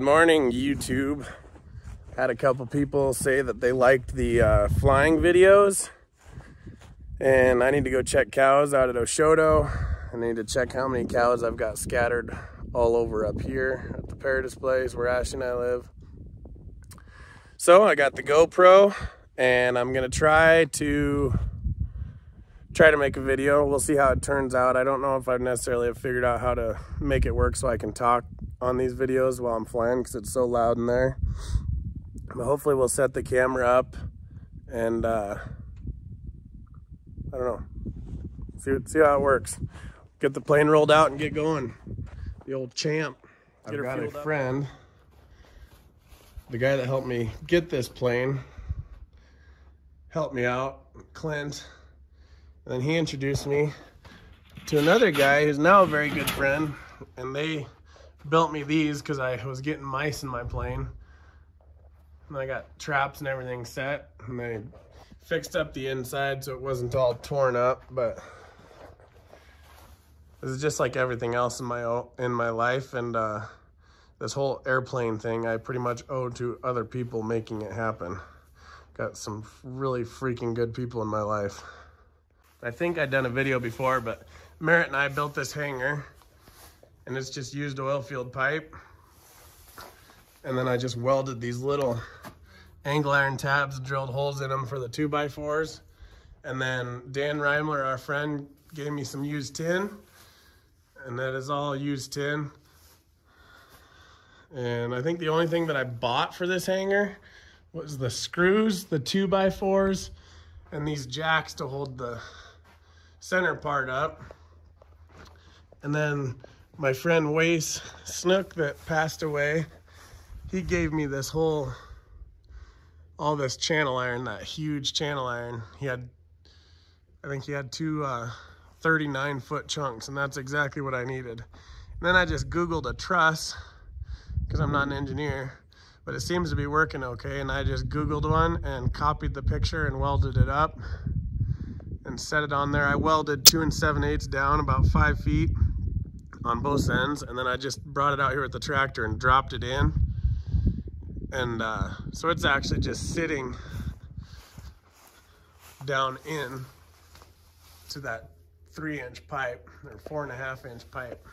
morning, YouTube. Had a couple people say that they liked the flying videos, and I need to go check cows out at Oshodo. I need to check how many cows I've got scattered all over up here at the Paradise place where Ashley and I live. So I got the GoPro, and I'm gonna try to make a video. We'll see how it turns out. I don't know if I necessarily have figured out how to make it work so I can talk on these videos while I'm flying because it's so loud in there. But hopefully we'll set the camera up and I don't know, see how it works. Get the plane rolled out and get going. The old champ. I've got a friend, the guy that helped me get this plane, helped me out, Clint. And then he introduced me to another guy who's now a very good friend, and they built me these because I was getting mice in my plane. And I got traps and everything set, and they fixed up the inside so it wasn't all torn up. But this is just like everything else in my life, and this whole airplane thing I pretty much owe to other people making it happen. Got some really freaking good people in my life. I think I'd done a video before, but Merritt and I built this hangar, and it's just used oil field pipe. And then I just welded these little angle iron tabs, drilled holes in them for the 2x4s. And then Dan Reimler, our friend, gave me some used tin, and that is all used tin. And I think the only thing that I bought for this hangar was the screws, the 2x4s, and these jacks to hold the center part up. And then my friend Wace Snook that passed away, he gave me this all this channel iron, that huge channel iron. I think he had two 39-foot chunks, and that's exactly what I needed. And then I just Googled a truss, because I'm not an engineer, but it seems to be working okay. And I just Googled one and copied the picture and welded it up and set it on there. I welded 2 7/8 down about 5 feet on both ends, and then I just brought it out here with the tractor and dropped it in. And so it's actually just sitting down in to that 3-inch pipe, or 4.5-inch pipe.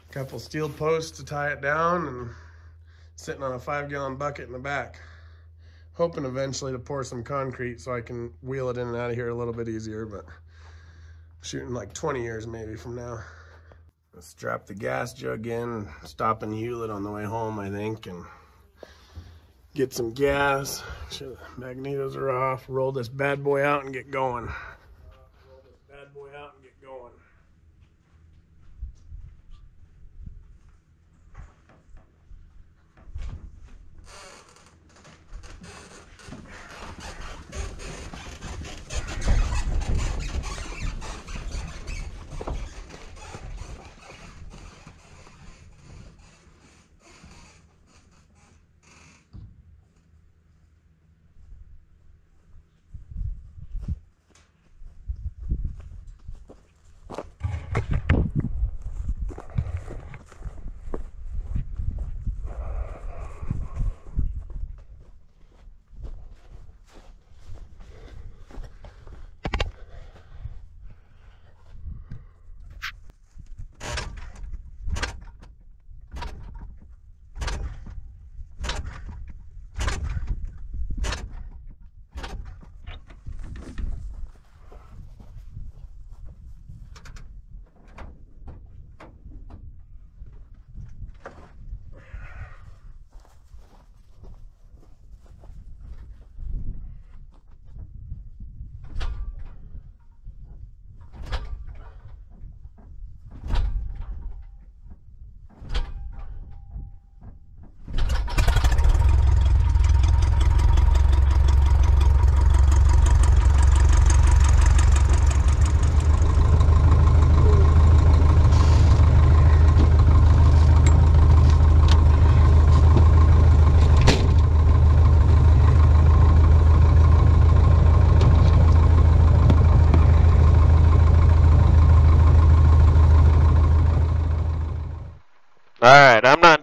A couple steel posts to tie it down, and sitting on a 5-gallon bucket in the back. Hoping eventually to pour some concrete so I can wheel it in and out of here a little bit easier, but shooting like 20 years maybe from now. Let's drop the gas jug in, stop in Hewlett on the way home, I think, and get some gas. Make sure the magnetos are off, roll this bad boy out and get going.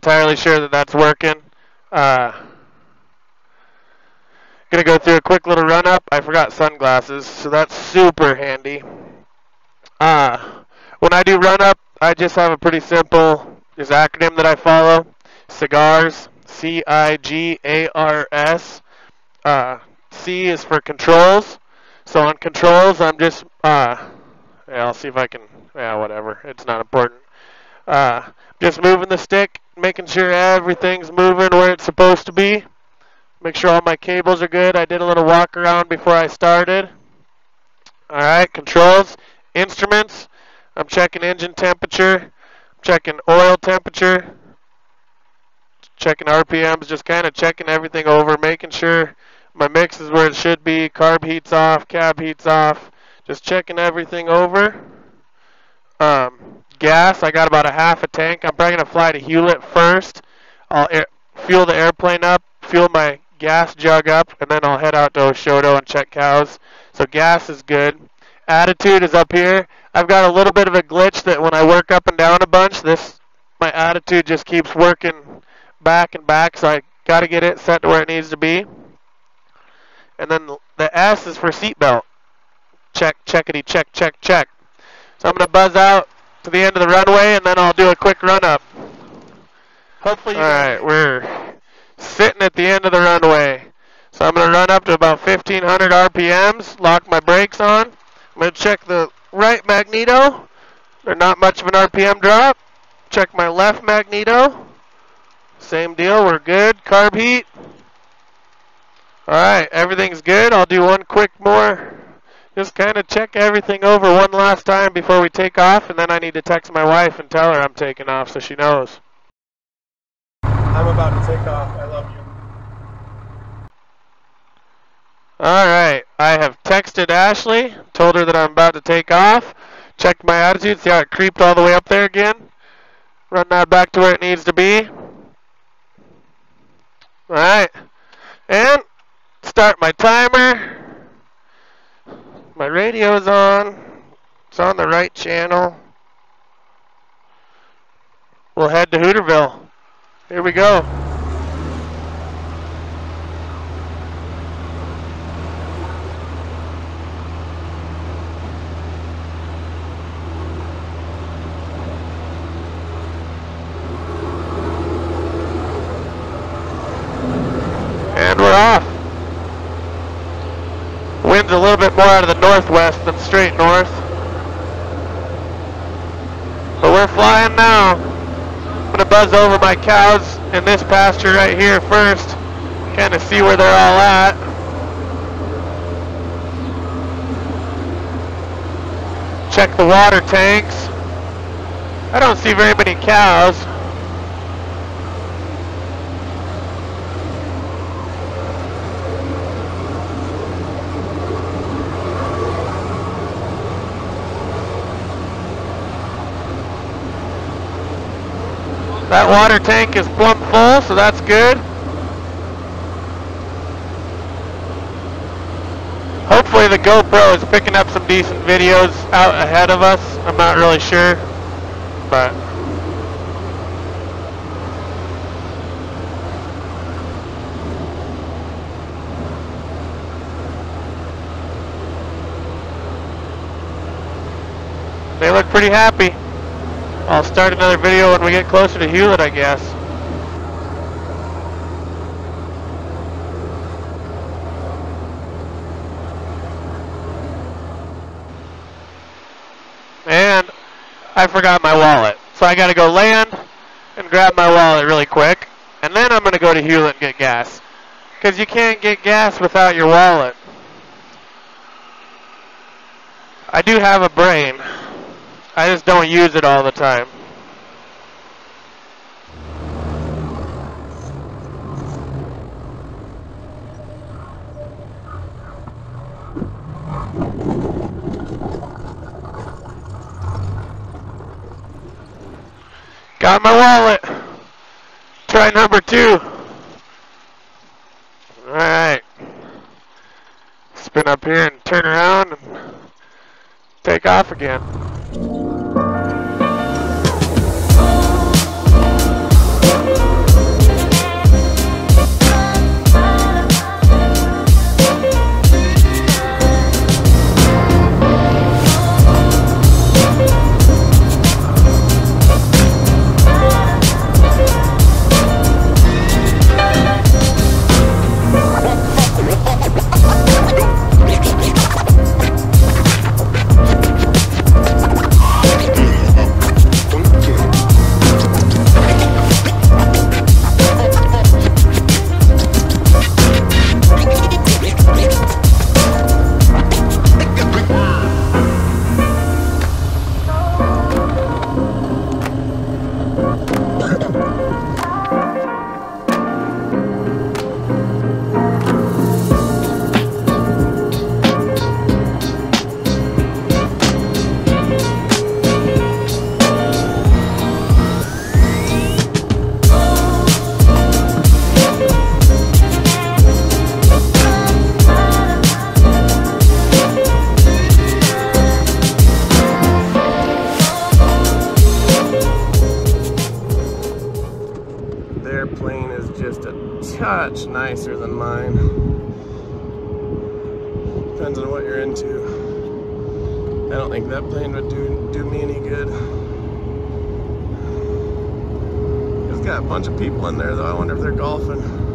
entirely sure that that's working. Gonna go through a quick little run up. I forgot sunglasses, so that's super handy. When I do run up, I just have a pretty simple acronym that I follow. Cigars, CIGARS. C is for controls. So on controls, I'm just, yeah, I'll see if I can, yeah, whatever. It's not important. Just moving the stick, making sure everything's moving where it's supposed to be. Make sure all my cables are good. I did a little walk around before I started. Alright, controls, instruments. I'm checking engine temperature, checking oil temperature, checking RPMs, just kind of checking everything over, making sure my mix is where it should be, carb heat's off, cab heat's off, just checking everything over. Gas, I got about a half a tank. I'm probably going to fly to Hewlett first. I'll fuel the airplane up, fuel my gas jug up, and then I'll head out to Oshodo and check cows. So gas is good. Attitude is up here. I've got a little bit of a glitch that when I work up and down a bunch, my attitude just keeps working back and back, so I got to get it set to where it needs to be. And then the S is for seatbelt. Check, checkity, check, check, check. So I'm going to buzz out to the end of the runway, and then I'll do a quick run up. Hopefully, all right, we're sitting at the end of the runway. So I'm going to run up to about 1,500 RPMs, lock my brakes on. I'm going to check the right magneto. There's not much of an RPM drop. Check my left magneto. Same deal, we're good. Carb heat. All right, everything's good. I'll do one quick more. Just kind of check everything over one last time before we take off, and then I need to text my wife and tell her I'm taking off so she knows. I'm about to take off. I love you. Alright, I have texted Ashley, told her that I'm about to take off, checked my attitude, see how it creeped all the way up there again. Run that back to where it needs to be. Alright, and start my timer. My radio's on. It's on the right channel. We'll head to Hooterville. Here we go. And we're off. Wind's a little bit more out of the northwest than straight north. But we're flying now. I'm going to buzz over my cows in this pasture right here first. Kind of see where they're all at. Check the water tanks. I don't see very many cows. That water tank is plumb full, so that's good. Hopefully the GoPro is picking up some decent videos out ahead of us. I'm not really sure, but they look pretty happy. I'll start another video when we get closer to Hewlett, I guess. And I forgot my wallet. So I gotta go land and grab my wallet really quick. And then I'm gonna go to Hewlett and get gas. Because you can't get gas without your wallet. I do have a brain. I just don't use it all the time. Got my wallet. Try number 2. Alright. Spin up here and turn around and take off again. plane is just a touch nicer than mine. Depends on what you're into. I don't think that plane would do me any good. It's got a bunch of people in there though. I wonder if they're golfing.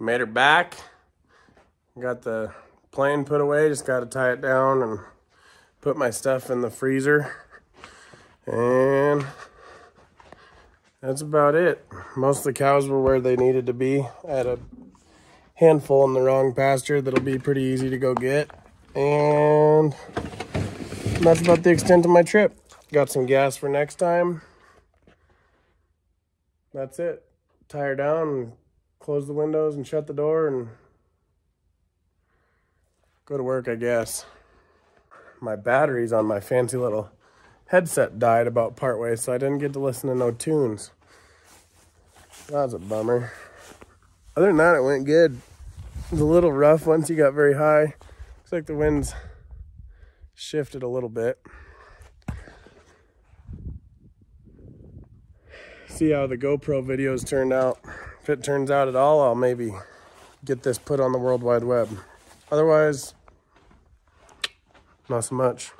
Made her back. Got the plane put away, just got to tie it down and put my stuff in the freezer. And that's about it. Most of the cows were where they needed to be. I had a handful in the wrong pasture that'll be pretty easy to go get. And that's about the extent of my trip. Got some gas for next time. That's it. Tie her down and close the windows and shut the door and go to work, I guess. My batteries on my fancy little headset died about partway, so I didn't get to listen to no tunes. That was a bummer. Other than that, it went good. It was a little rough once you got very high. Looks like the wind's shifted a little bit. See how the GoPro videos turned out. If it turns out at all, I'll maybe get this put on the World Wide Web. Otherwise, not so much.